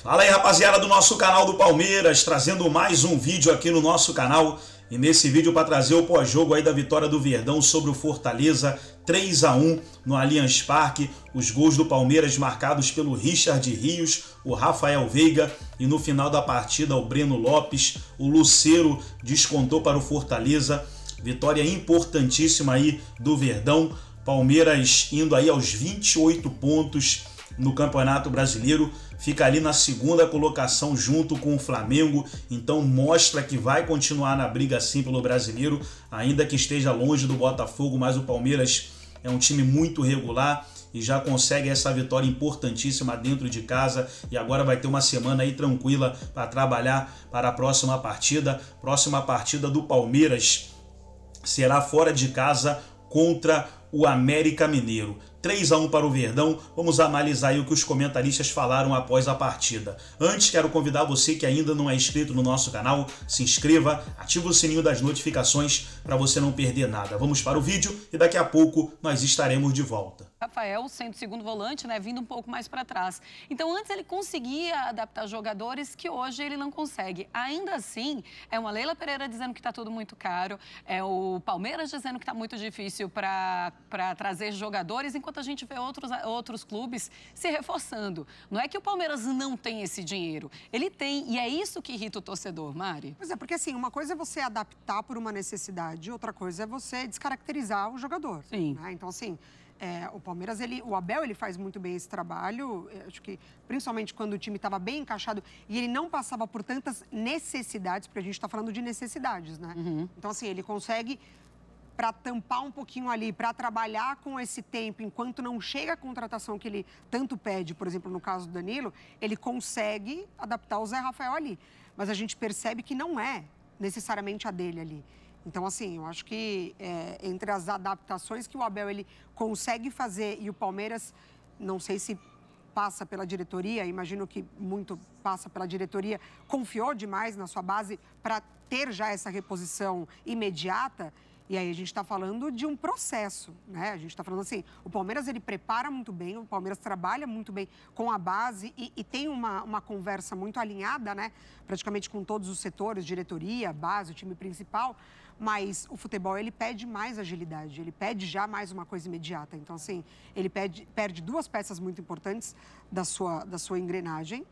Fala aí, rapaziada do nosso canal do Palmeiras, trazendo mais um vídeo aqui no nosso canal. E nesse vídeo para trazer o pós-jogo aí da vitória do Verdão sobre o Fortaleza, 3-1 no Allianz Parque. Os gols do Palmeiras marcados pelo Richard Rios, o Rafael Veiga e no final da partida o Breno Lopes, o Lucero descontou para o Fortaleza. Vitória importantíssima aí do Verdão. Palmeiras indo aí aos 28 pontos no Campeonato Brasileiro. Fica ali na segunda colocação junto com o Flamengo, então mostra que vai continuar na briga sim pelo Brasileiro, ainda que esteja longe do Botafogo, mas o Palmeiras é um time muito regular e já consegue essa vitória importantíssima dentro de casa e agora vai ter uma semana aí tranquila para trabalhar para a próxima partida. Próxima partida do Palmeiras será fora de casa contra o América Mineiro. 3-1 para o Verdão. Vamos analisar aí o que os comentaristas falaram após a partida. Antes, quero convidar você que ainda não é inscrito no nosso canal, se inscreva, ative o sininho das notificações para você não perder nada. Vamos para o vídeo e daqui a pouco nós estaremos de volta. Rafael, sendo segundo volante, né, vindo um pouco mais para trás. Então, antes ele conseguia adaptar jogadores que hoje ele não consegue. Ainda assim, é uma Leila Pereira dizendo que está tudo muito caro, é o Palmeiras dizendo que está muito difícil para trazer jogadores, enquanto a gente vê outros clubes se reforçando. Não é que o Palmeiras não tem esse dinheiro, ele tem, e é isso que irrita o torcedor, Mari. Pois é, porque assim, uma coisa é você adaptar por uma necessidade, outra coisa é você descaracterizar o jogador. Sim. Né? Então, assim, o Palmeiras, o Abel, ele faz muito bem esse trabalho, acho que principalmente quando o time estava bem encaixado e ele não passava por tantas necessidades, porque a gente está falando de necessidades, né? Uhum. Então, assim, ele consegue, para tampar um pouquinho ali, para trabalhar com esse tempo, enquanto não chega a contratação que ele tanto pede, por exemplo, no caso do Danilo, ele consegue adaptar o Zé Rafael ali. Mas a gente percebe que não é necessariamente a dele ali. Então, assim, eu acho que entre as adaptações que o Abel ele consegue fazer e o Palmeiras, não sei se passa pela diretoria, imagino que muito passa pela diretoria, confiou demais na sua base para ter já essa reposição imediata. E aí a gente está falando de um processo, né? A gente está falando assim, o Palmeiras ele prepara muito bem, o Palmeiras trabalha muito bem com a base e tem uma conversa muito alinhada, né? Praticamente com todos os setores, diretoria, base, o time principal, mas o futebol ele pede mais agilidade, ele pede já mais uma coisa imediata. Então, assim, ele perde duas peças muito importantes da sua engrenagem.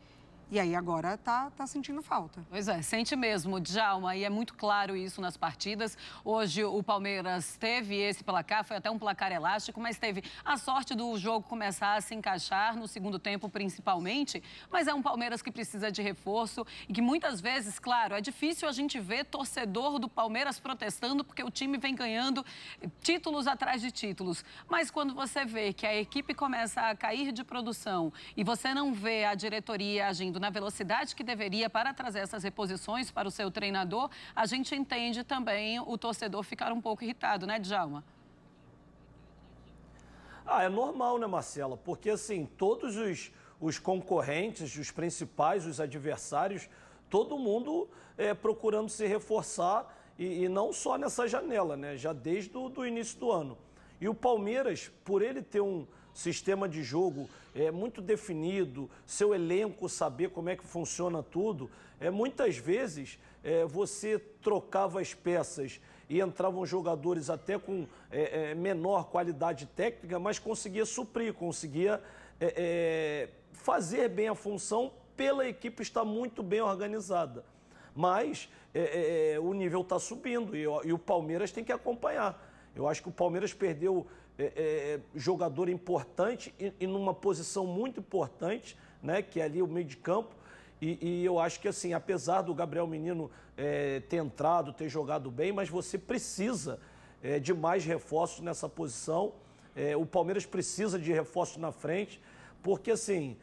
E aí agora tá sentindo falta. Pois é, sente mesmo, Djalma, e é muito claro isso nas partidas. Hoje o Palmeiras teve esse placar, foi até um placar elástico, mas teve a sorte do jogo começar a se encaixar no segundo tempo principalmente, mas é um Palmeiras que precisa de reforço e que muitas vezes, claro, é difícil a gente ver torcedor do Palmeiras protestando porque o time vem ganhando títulos atrás de títulos, mas quando você vê que a equipe começa a cair de produção e você não vê a diretoria agindo na velocidade que deveria para trazer essas reposições para o seu treinador, a gente entende também o torcedor ficar um pouco irritado, né, Djalma? É normal, né, Marcela? Porque, assim, todos os concorrentes, os principais, os adversários, todo mundo procurando se reforçar e não só nessa janela, né? Já desde o início do ano. E o Palmeiras, por ele ter um sistema de jogo muito definido, seu elenco saber como é que funciona tudo, muitas vezes você trocava as peças e entravam jogadores até com menor qualidade técnica, mas conseguia suprir, conseguia fazer bem a função pela equipe estar muito bem organizada. Mas o nível está subindo e o Palmeiras tem que acompanhar. Eu acho que o Palmeiras perdeu jogador importante e numa posição muito importante, né, que é ali o meio de campo. E eu acho que, assim, apesar do Gabriel Menino ter entrado, ter jogado bem, mas você precisa de mais reforços nessa posição. O Palmeiras precisa de reforços na frente, porque, assim,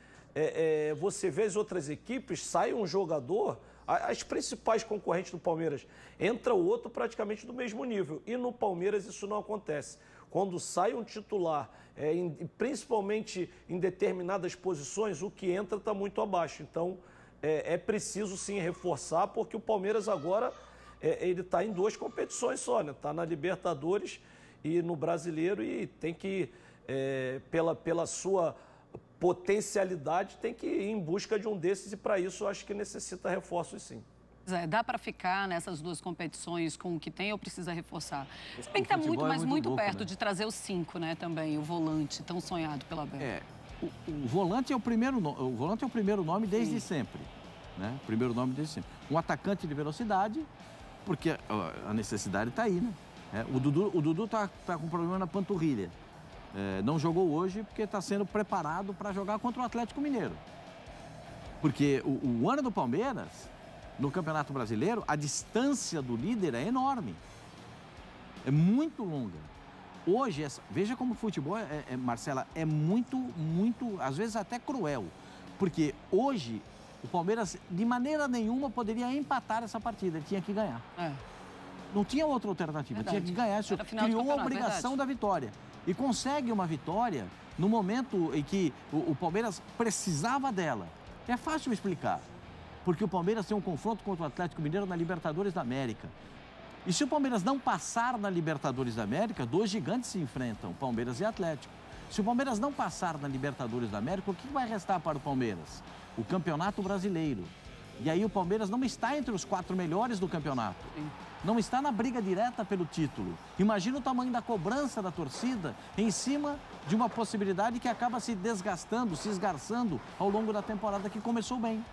você vê as outras equipes, sai um jogador, as principais concorrentes do Palmeiras, entra o outro praticamente do mesmo nível. E no Palmeiras isso não acontece. Quando sai um titular, principalmente em determinadas posições, o que entra está muito abaixo. Então, é preciso sim reforçar, porque o Palmeiras agora ele está em duas competições só, né? Está na Libertadores e no Brasileiro e tem que, pela sua potencialidade, tem que ir em busca de um desses, e para isso eu acho que necessita reforços, sim. Dá para ficar nessas duas competições com o que tem ou precisa reforçar? Se bem que está muito, mas muito louco, perto, né, de trazer os 5, né, também, o volante tão sonhado pela Abel. O volante é o primeiro nome desde sempre, né? Primeiro nome desde sempre. Um atacante de velocidade, porque a necessidade está aí, né? O Dudu tá com problema na panturrilha. Não jogou hoje porque está sendo preparado para jogar contra o Atlético Mineiro. Porque o ano do Palmeiras, no Campeonato Brasileiro, a distância do líder é enorme. É muito longa. Hoje, veja como o futebol, Marcela, é muito, às vezes até cruel. Porque hoje, o Palmeiras, de maneira nenhuma, poderia empatar essa partida. Ele tinha que ganhar. Não tinha outra alternativa. Tinha que ganhar. Isso criou a obrigação da vitória. E consegue uma vitória no momento em que o Palmeiras precisava dela. É fácil explicar. Porque o Palmeiras tem um confronto contra o Atlético Mineiro na Libertadores da América. E se o Palmeiras não passar na Libertadores da América, dois gigantes se enfrentam, Palmeiras e Atlético. Se o Palmeiras não passar na Libertadores da América, o que vai restar para o Palmeiras? O Campeonato Brasileiro. E aí o Palmeiras não está entre os 4 melhores do campeonato. Não está na briga direta pelo título. Imagina o tamanho da cobrança da torcida em cima de uma possibilidade que acaba se desgastando, se esgarçando ao longo da temporada que começou bem.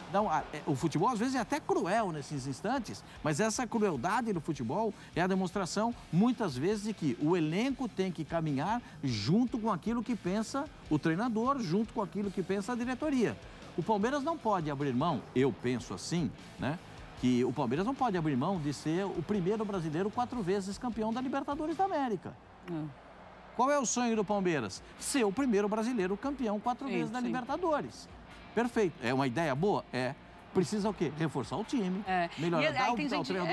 Então, o futebol às vezes é até cruel nesses instantes, mas essa crueldade no futebol é a demonstração, muitas vezes, de que o elenco tem que caminhar junto com aquilo que pensa o treinador, junto com aquilo que pensa a diretoria. O Palmeiras não pode abrir mão, eu penso assim, né? Que o Palmeiras não pode abrir mão de ser o primeiro brasileiro 4 vezes campeão da Libertadores da América. Qual é o sonho do Palmeiras? Ser o primeiro brasileiro campeão 4 vezes da Libertadores. Perfeito. É uma ideia boa? Precisa o quê? Reforçar o time, melhorar o treinador.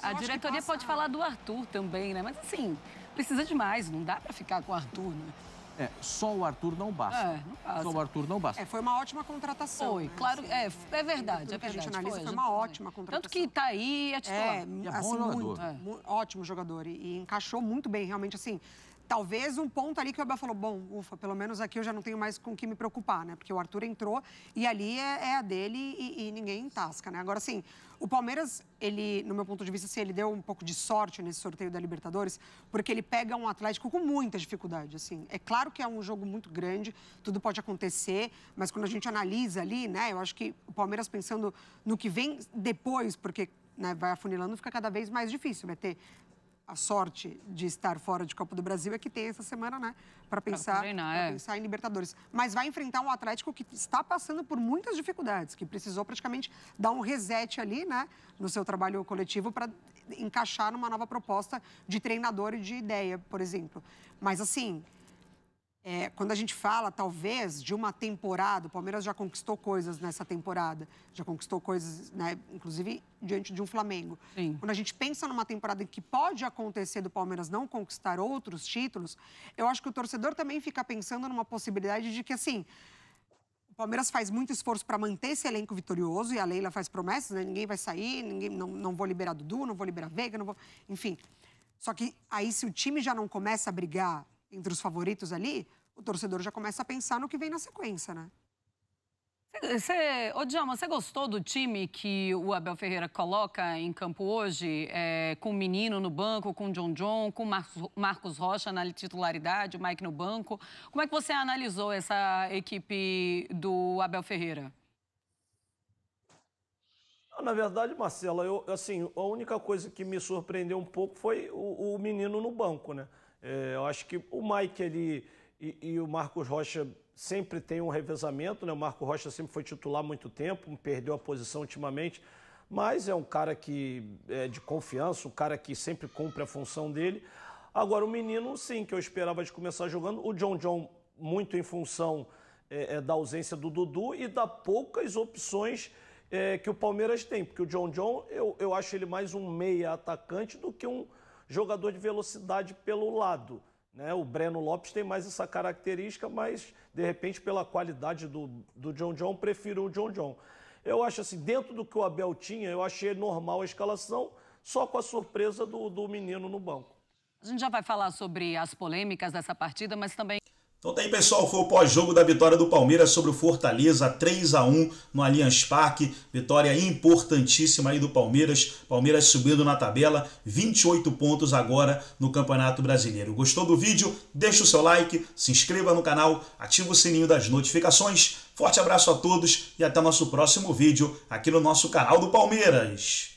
A diretoria pode falar do Arthur também, né? Mas assim, precisa de mais, não dá para ficar com o Arthur, né? Só o Arthur não basta. Não basta. Só o Arthur não basta. Foi uma ótima contratação. Foi, né? claro, é verdade, é verdade. A gente analisa, foi uma ótima contratação. Tanto que tá aí, é titular. Assim, muito, ótimo jogador. E encaixou muito bem, realmente, assim. Talvez um ponto ali que o Abel falou, bom, ufa, pelo menos aqui eu já não tenho mais com o que me preocupar, né? Porque o Arthur entrou e ali é a dele e ninguém tasca, né? Agora, assim, o Palmeiras, ele, no meu ponto de vista, assim, ele deu um pouco de sorte nesse sorteio da Libertadores, porque ele pega um Atlético com muita dificuldade, assim. É claro que é um jogo muito grande, tudo pode acontecer, mas quando a gente analisa ali, né? Eu acho que o Palmeiras pensando no que vem depois, porque, né, vai afunilando, fica cada vez mais difícil, vai ter... A sorte de estar fora de Copa do Brasil é que tem essa semana, né? Para pensar, pensar em Libertadores. Mas vai enfrentar um Atlético que está passando por muitas dificuldades, que precisou praticamente dar um reset ali, né? No seu trabalho coletivo para encaixar numa nova proposta de treinador e de ideia, por exemplo. Mas, assim... quando a gente fala, talvez, de uma temporada, o Palmeiras já conquistou coisas nessa temporada, já conquistou coisas, né, inclusive diante de um Flamengo. Sim. Quando a gente pensa numa temporada em que pode acontecer do Palmeiras não conquistar outros títulos, eu acho que o torcedor também fica pensando numa possibilidade de que, assim, o Palmeiras faz muito esforço para manter esse elenco vitorioso, e a Leila faz promessas, né, ninguém vai sair, não vou liberar Dudu, não vou liberar Veiga, não vou... Enfim, só que aí se o time já não começa a brigar entre os favoritos ali, o torcedor já começa a pensar no que vem na sequência, né? Ô, Djalma, você gostou do time que o Abel Ferreira coloca em campo hoje? Com o Menino no banco, com o John, com o Marcos Rocha na titularidade, o Mike no banco. Como é que você analisou essa equipe do Abel Ferreira? Na verdade, Marcela, a única coisa que me surpreendeu um pouco foi o Menino no banco, né? Eu acho que o Mike ali e o Marcos Rocha sempre tem um revezamento, né? O Marcos Rocha sempre foi titular há muito tempo, perdeu a posição ultimamente, mas é um cara que é de confiança, um cara que sempre cumpre a função dele. Agora, o Menino, sim, que eu esperava de começar jogando. O John, muito em função da ausência do Dudu e das poucas opções que o Palmeiras tem, porque o John, eu acho ele mais um meia atacante do que um jogador de velocidade pelo lado, né? O Breno Lopes tem mais essa característica, mas, de repente, pela qualidade do John, prefiro o John. Eu acho assim, dentro do que o Abel tinha, eu achei normal a escalação, só com a surpresa do Menino no banco. A gente já vai falar sobre as polêmicas dessa partida, mas também... Então tá aí, pessoal, foi o pós-jogo da vitória do Palmeiras sobre o Fortaleza, 3-1 no Allianz Parque. Vitória importantíssima aí do Palmeiras. Palmeiras subindo na tabela, 28 pontos agora no Campeonato Brasileiro. Gostou do vídeo? Deixa o seu like, se inscreva no canal, ativa o sininho das notificações. Forte abraço a todos e até nosso próximo vídeo aqui no nosso canal do Palmeiras.